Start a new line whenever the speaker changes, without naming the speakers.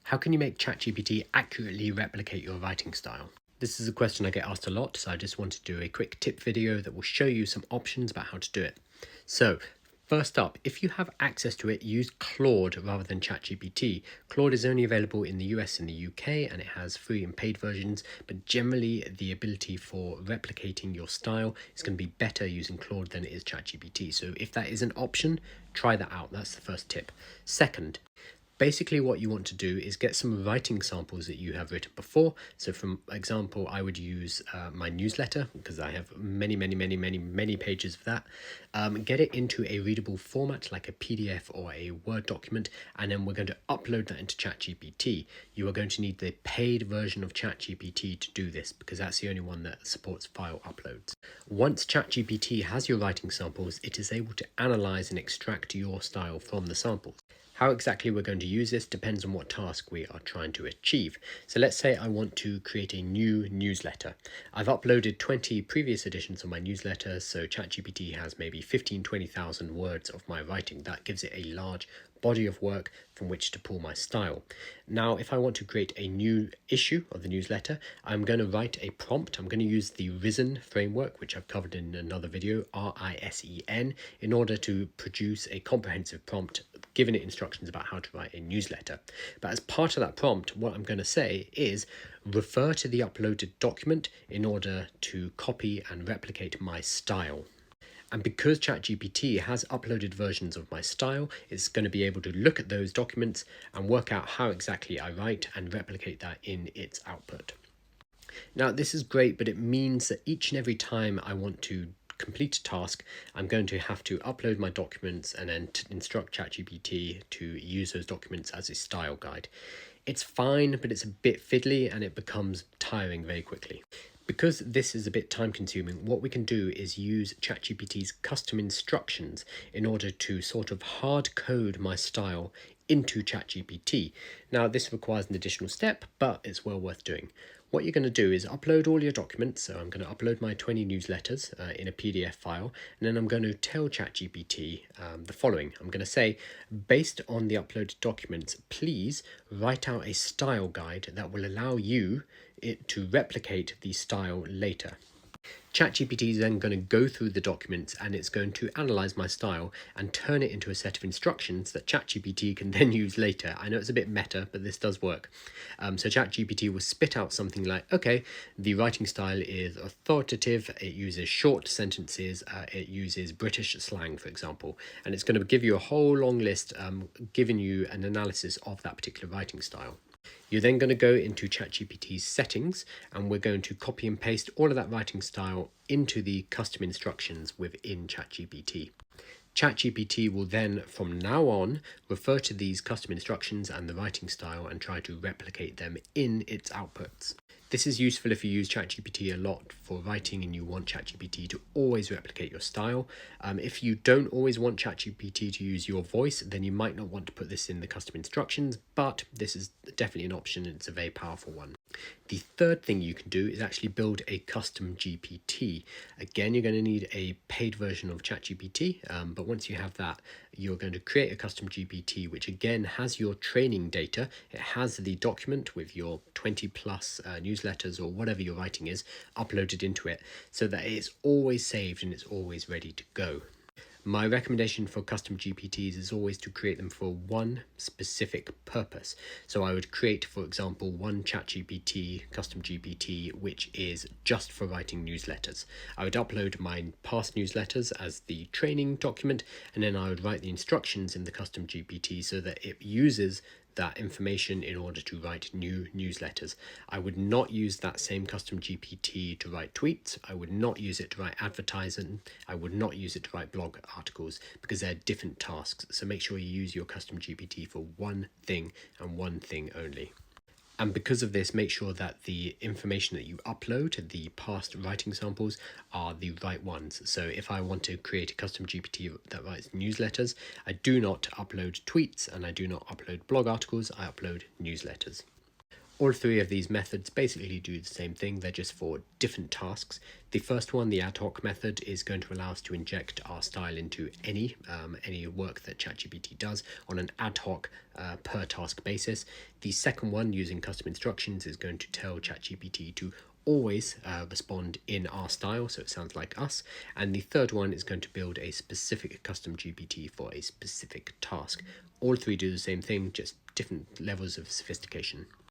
How can you make ChatGPT accurately replicate your writing style? This is a question I get asked a lot, so I just want to do a quick tip video that will show you some options about how to do it. So, first up, if you have access to it, use Claude rather than ChatGPT. Claude is only available in the US and the UK, and it has free and paid versions, but generally the ability for replicating your style is going to be better using Claude than it is ChatGPT. So if that is an option, try that out. That's the first tip. Second, basically what you want to do is get some writing samples that you have written before. So for example, I would use my newsletter because I have many pages of that. Get it into a readable format like a PDF or a Word document, and then we're going to upload that into ChatGPT. You are going to need the paid version of ChatGPT to do this because that's the only one that supports file uploads. Once ChatGPT has your writing samples, it is able to analyze and extract your style from the samples. How exactly we're going to use this depends on what task we are trying to achieve. So let's say I want to create a new newsletter. I've uploaded 20 previous editions of my newsletter, so ChatGPT has maybe 20,000 words of my writing. That gives it a large body of work from which to pull my style. Now, if I want to create a new issue of the newsletter, I'm going to write a prompt. I'm going to use the Risen framework, which I've covered in another video, RISEN, in order to produce a comprehensive prompt, giving it instructions about how to write a newsletter. But as part of that prompt, what I'm going to say is refer to the uploaded document in order to copy and replicate my style. And because ChatGPT has uploaded versions of my style, it's going to be able to look at those documents and work out how exactly I write and replicate that in its output. Now, this is great, but it means that each and every time I want to complete a task, I'm going to have to upload my documents and then instruct ChatGPT to use those documents as a style guide. It's fine, but it's a bit fiddly and it becomes tiring very quickly. Because this is a bit time consuming, what we can do is use ChatGPT's custom instructions in order to sort of hard code my style into ChatGPT. Now, this requires an additional step, but it's well worth doing. What you're going to do is upload all your documents. So I'm going to upload my 20 newsletters in a PDF file, and then I'm going to tell ChatGPT the following. I'm going to say, based on the uploaded documents, please write out a style guide that will allow you to replicate the style later. ChatGPT is then going to go through the documents and it's going to analyze my style and turn it into a set of instructions that ChatGPT can then use later. I know it's a bit meta, but this does work. So ChatGPT will spit out something like, okay, the writing style is authoritative, it uses short sentences, it uses British slang, for example, and it's going to give you a whole long list, giving you an analysis of that particular writing style. You're then going to go into ChatGPT's settings and we're going to copy and paste all of that writing style into the custom instructions within ChatGPT. ChatGPT will then, from now on, refer to these custom instructions and the writing style and try to replicate them in its outputs. This is useful if you use ChatGPT a lot for writing and you want ChatGPT to always replicate your style. If you don't always want ChatGPT to use your voice, then you might not want to put this in the custom instructions, but this is definitely an option and it's a very powerful one. The third thing you can do is actually build a custom GPT. Again, you're going to need a paid version of ChatGPT, but once you have that, you're going to create a custom GPT, which again has your training data. It has the document with your 20 plus newsletters or whatever your writing is uploaded into it so that it's always saved and it's always ready to go. My recommendation for custom GPTs is always to create them for one specific purpose. So I would create, for example, one ChatGPT custom GPT, which is just for writing newsletters. I would upload my past newsletters as the training document, and then I would write the instructions in the custom GPT so that it uses that information in order to write new newsletters. I would not use that same custom GPT to write tweets. I would not use it to write advertising. I would not use it to write blog articles because they're different tasks. So make sure you use your custom GPT for one thing and one thing only. And because of this, make sure that the information that you upload, the past writing samples, are the right ones. So if I want to create a custom GPT that writes newsletters, I do not upload tweets and I do not upload blog articles, I upload newsletters. All three of these methods basically do the same thing, they're just for different tasks. The first one, the ad hoc method, is going to allow us to inject our style into any work that ChatGPT does on an ad hoc per task basis. The second one, using custom instructions, is going to tell ChatGPT to always respond in our style, so it sounds like us. And the third one is going to build a specific custom GPT for a specific task. All three do the same thing, just different levels of sophistication.